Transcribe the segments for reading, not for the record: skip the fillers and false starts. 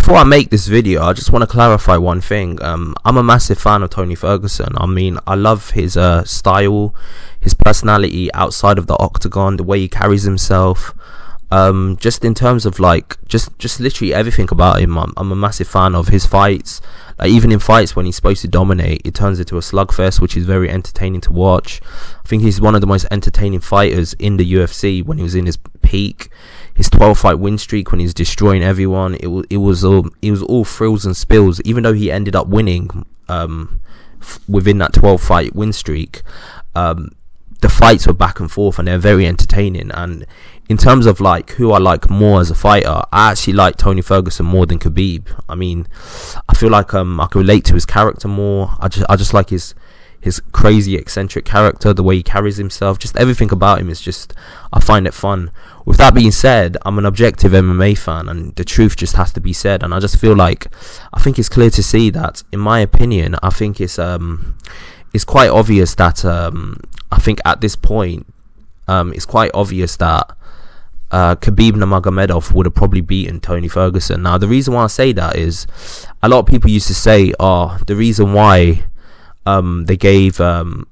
before I make this video, I just want to clarify one thing. I'm a massive fan of Tony Ferguson. I mean, I love his style, his personality outside of the octagon, the way he carries himself. Just in terms of like, just literally everything about him. I'm a massive fan of his fights. Like, even in fights when he's supposed to dominate, it turns into a slugfest, which is very entertaining to watch. I think he's one of the most entertaining fighters in the UFC when he was in his peak. His 12-fight win streak, when he's destroying everyone, it was all frills and spills. Even though he ended up winning within that 12-fight win streak, the fights were back and forth, and they're very entertaining. And in terms of like who I like more as a fighter, I actually like Tony Ferguson more than Khabib. I mean, I feel like I can relate to his character more. I just like his crazy eccentric character, the way he carries himself, just everything about him is just, I find it fun. With that being said, I'm an objective MMA fan, and the truth just has to be said. And I just feel like, I think it's clear to see that, in my opinion, I think it's quite obvious that I think at this point it's quite obvious that Khabib Nurmagomedov would have probably beaten Tony Ferguson. Now, the reason why I say that is, a lot of people used to say, the reason why they gave Tony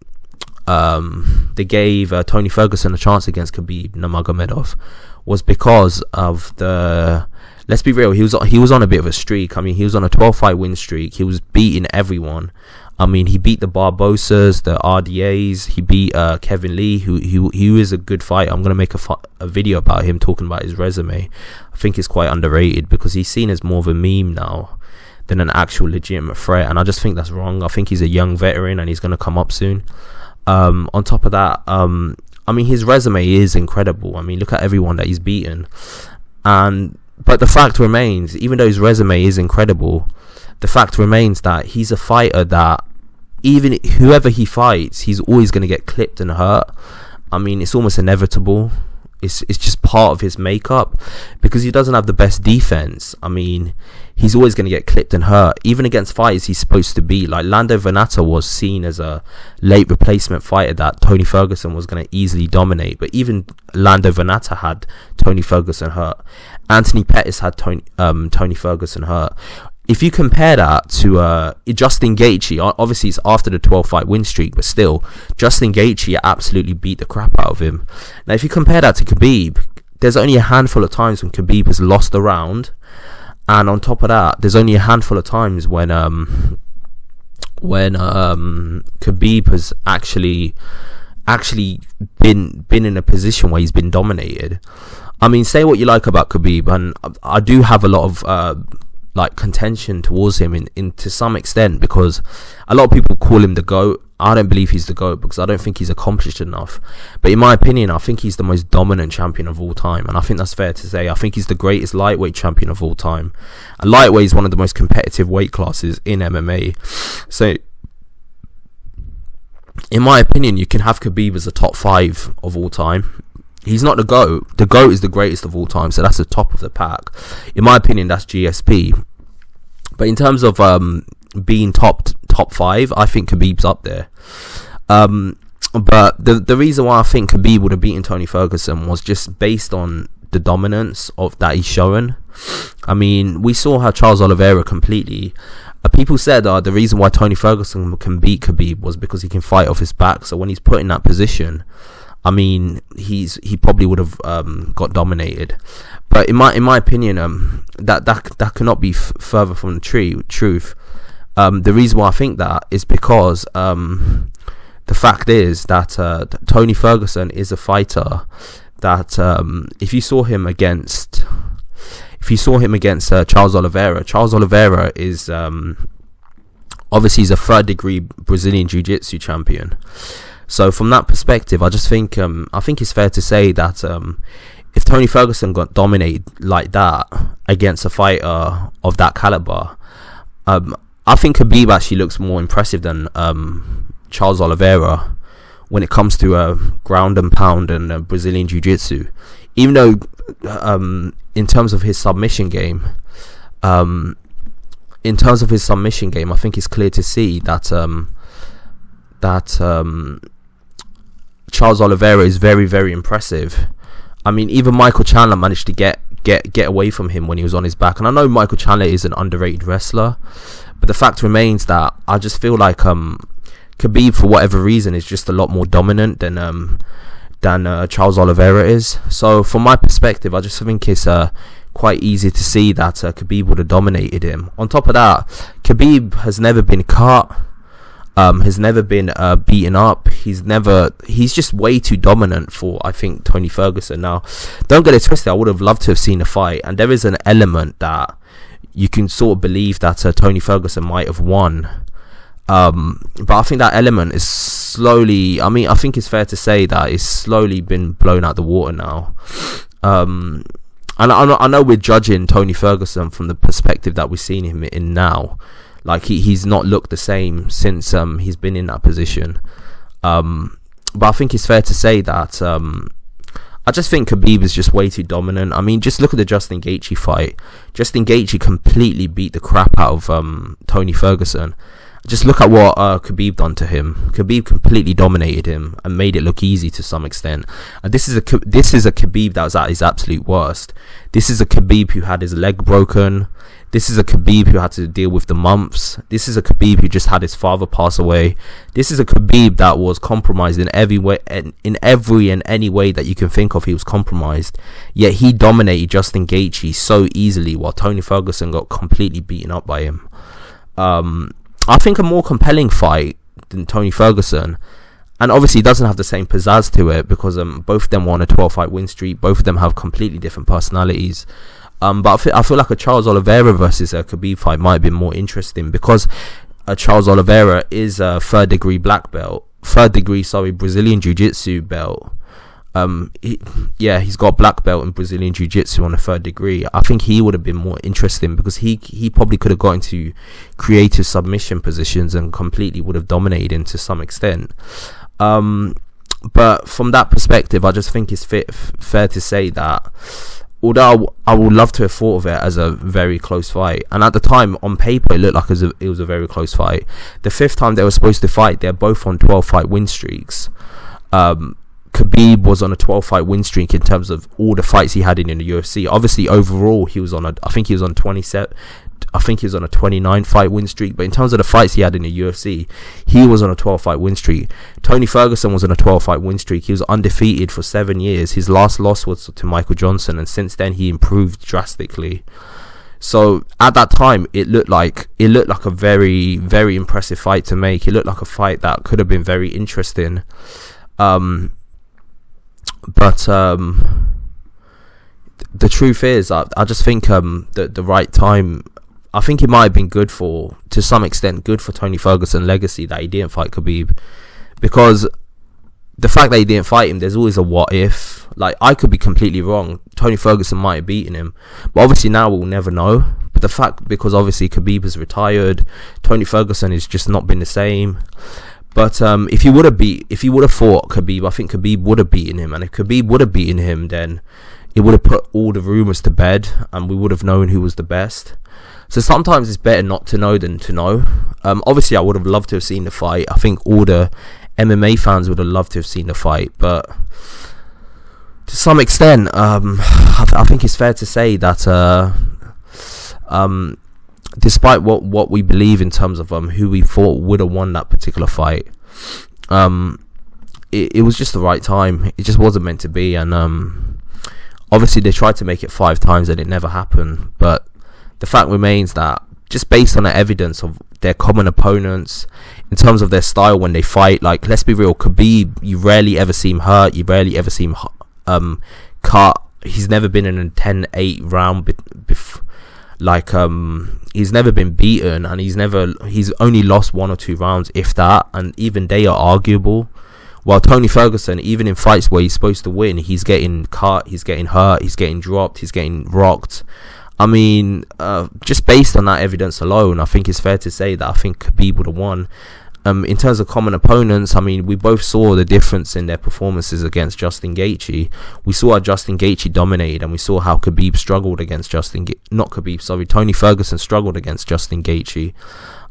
Ferguson a chance against Khabib Nurmagomedov was because of the, let's be real, he was on a bit of a streak. I mean, he was on a 12-fight win streak. He was beating everyone. I mean, he beat the Barbosas, the RDAs. He beat Kevin Lee, who is a good fighter. I'm going to make a video about him, talking about his resume. I think it's quite underrated because he's seen as more of a meme now than an actual legitimate threat, and I just think that's wrong. I think he's a young veteran and he's going to come up soon. On top of that, I mean, his resume is incredible. I mean, look at everyone that he's beaten. But the fact remains, even though his resume is incredible, the fact remains that he's a fighter that, even whoever he fights, he's always going to get clipped and hurt. I mean, it's almost inevitable. It's just part of his makeup, because he doesn't have the best defense. I mean, he's always going to get clipped and hurt, even against fighters he's supposed to be. Like, Lando Venata was seen as a late replacement fighter that Tony Ferguson was going to easily dominate, but even Lando Venata had Tony Ferguson hurt. Anthony Pettis had Tony Ferguson hurt. If you compare that to Justin Gaethje, obviously it's after the 12-fight win streak, but still, Justin Gaethje absolutely beat the crap out of him. Now, if you compare that to Khabib, there's only a handful of times when Khabib has lost a round, and on top of that, there's only a handful of times when Khabib has actually been in a position where he's been dominated. I mean, say what you like about Khabib, and I do have a lot of like contention towards him in to some extent, because a lot of people call him the GOAT. I don't believe he's the GOAT because I don't think he's accomplished enough. But in my opinion, I think he's the most dominant champion of all time, and I think that's fair to say. I think he's the greatest lightweight champion of all time. And lightweight is one of the most competitive weight classes in MMA. So, in my opinion, you can have Khabib as a top 5 of all time. He's not the GOAT. The GOAT is the greatest of all time, so that's the top of the pack. In my opinion, that's GSP. But in terms of being top 5, I think Khabib's up there. But the reason why I think Khabib would have beaten Tony Ferguson was just based on the dominance of that he's shown. I mean, we saw how Charles Oliveira completely... people said the reason why Tony Ferguson can beat Khabib was because he can fight off his back. So when he's put in that position, I mean, he probably would have got dominated. But in my opinion, that cannot be further from the truth. The reason why I think that is because the fact is that Tony Ferguson is a fighter that if you saw him against Charles Oliveira is obviously he's a third-degree Brazilian Jiu-Jitsu champion. So from that perspective, I just think I think it's fair to say that if Tony Ferguson got dominated like that against a fighter of that caliber, I think Khabib actually looks more impressive than Charles Oliveira when it comes to ground and pound and Brazilian Jiu-Jitsu. Even though in terms of his submission game, I think it's clear to see that Charles Oliveira is very, very impressive. I mean, even Michael Chandler managed to get get away from him when he was on his back. And I know Michael Chandler is an underrated wrestler, but the fact remains that I just feel like Khabib, for whatever reason, is just a lot more dominant than Charles Oliveira is. So from my perspective, I just think it's quite easy to see that Khabib would have dominated him. On top of that, Khabib has never been cut, has never been beaten up. He's just way too dominant for, I think, Tony Ferguson. Now, don't get it twisted, I would have loved to have seen a fight, and there is an element that you can sort of believe that Tony Ferguson might have won. But I think that element is slowly, I think it's fair to say that it's slowly been blown out the water now. And I know we're judging Tony Ferguson from the perspective that we've seen him in now. Like, he's not looked the same since he's been in that position. But I think it's fair to say that I just think Khabib is just way too dominant. I mean, just look at the Justin Gaethje fight. Justin Gaethje completely beat the crap out of Tony Ferguson. Just look at what Khabib done to him. Khabib completely dominated him and made it look easy to some extent. And this is a Khabib that was at his absolute worst. This is a Khabib who had his leg broken. This is a Khabib who had to deal with the mumps. This is a Khabib who just had his father pass away. This is a Khabib that was compromised in every way, in every and any way that you can think of. He was compromised, yet he dominated Justin Gaethje so easily, while Tony Ferguson got completely beaten up by him. I think a more compelling fight than Tony Ferguson, and obviously it doesn't have the same pizzazz to it because both of them were on a 12-fight win streak. Both of them have completely different personalities. But I feel like a Charles Oliveira versus a Khabib fight might have been more interesting because Charles Oliveira is a third degree Brazilian Jiu-Jitsu belt. He's got a black belt in Brazilian Jiu-Jitsu on a third degree. I think he would have been more interesting because he probably could have got into creative submission positions and completely would have dominated him to some extent. But from that perspective, I just think it's fair to say that although I would love to have thought of it as a very close fight, and at the time on paper it looked like it was a very close fight. The fifth time they were supposed to fight, they're both on 12-fight win streaks. Khabib was on a 12-fight win streak in terms of all the fights he had in the UFC. Obviously, overall, he was on a 29-fight win streak. But in terms of the fights he had in the UFC, he was on a 12-fight win streak. Tony Ferguson was on a 12-fight win streak. He was undefeated for 7 years. His last loss was to Michael Johnson, and since then he improved drastically. So at that time, it looked like a very, very impressive fight to make. It looked like a fight that could have been very interesting. But the truth is, I just think the right time, I think it might have been to some extent, good for Tony Ferguson's legacy that he didn't fight Khabib, because the fact that he didn't fight him, there's always a what if. Like, I could be completely wrong. Tony Ferguson might have beaten him, but obviously now we'll never know. But the fact, because obviously Khabib has retired, Tony Ferguson has just not been the same. But if he would have fought Khabib, I think Khabib would have beaten him. And if Khabib would have beaten him, then it would have put all the rumours to bed, and we would have known who was the best. So sometimes it's better not to know than to know. Obviously, I would have loved to have seen the fight. I think all the MMA fans would have loved to have seen the fight. But to some extent, I think it's fair to say that despite what we believe in terms of who we thought would have won that particular fight, it was just the right time. It just wasn't meant to be, and obviously they tried to make it 5 times and it never happened. But the fact remains that just based on the evidence of their common opponents, in terms of their style when they fight, like, let's be real, Khabib, you rarely ever see him hurt, you rarely ever see him cut. He's never been in a 10-8 round he's never been beaten, and he's only lost 1 or 2 rounds, if that, and even they are arguable. While Tony Ferguson, even in fights where he's supposed to win, he's getting cut, he's getting hurt, he's getting dropped, he's getting rocked. I mean, just based on that evidence alone, I think it's fair to say that I think Khabib would have won. In terms of common opponents, I mean, we both saw the difference in their performances against Justin Gaethje. We saw how Justin Gaethje dominated, and we saw how Khabib struggled against Tony Ferguson struggled against Justin Gaethje.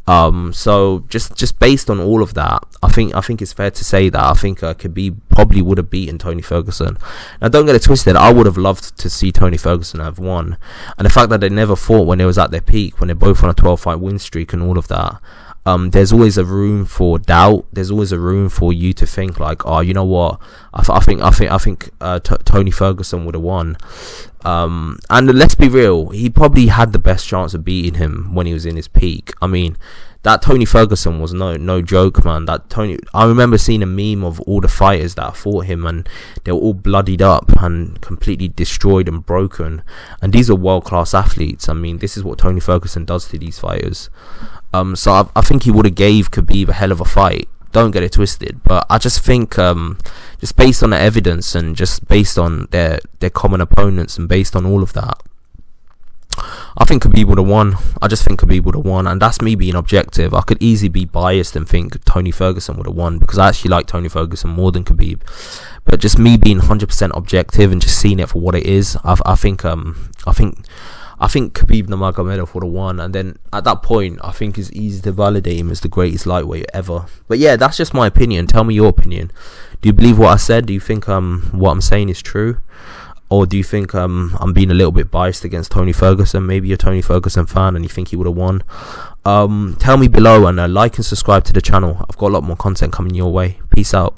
So just based on all of that, I think it's fair to say that I think Khabib probably would have beaten Tony Ferguson. Now, don't get it twisted. I would have loved to see Tony Ferguson have won, and the fact that they never fought when they was at their peak, when they're both on a 12-fight win streak and all of that. There's always a room for doubt. There's always a room for you to think like, oh, you know what? I think Tony Ferguson would have won. And let's be real, he probably had the best chance of beating him when he was in his peak. I mean, that Tony Ferguson was no joke, man. I remember seeing a meme of all the fighters that fought him, and they were all bloodied up and completely destroyed and broken. And these are world-class athletes. I mean, this is what Tony Ferguson does to these fighters. So I think he would have gave Khabib a hell of a fight. Don't get it twisted, but I just think, just based on the evidence and just based on their common opponents and based on all of that, I think Khabib would have won. I just think Khabib would have won, and that's me being objective. I could easily be biased and think Tony Ferguson would have won because I actually like Tony Ferguson more than Khabib. But just me being 100% objective and just seeing it for what it is, I think Khabib Nurmagomedov would have won, and then at that point, I think it's easy to validate him as the greatest lightweight ever. But yeah, that's just my opinion. Tell me your opinion. Do you believe what I said? Do you think what I'm saying is true, or do you think I'm being a little bit biased against Tony Ferguson? Maybe you're a Tony Ferguson fan and you think he would have won. Tell me below, and like and subscribe to the channel. I've got a lot more content coming your way. Peace out.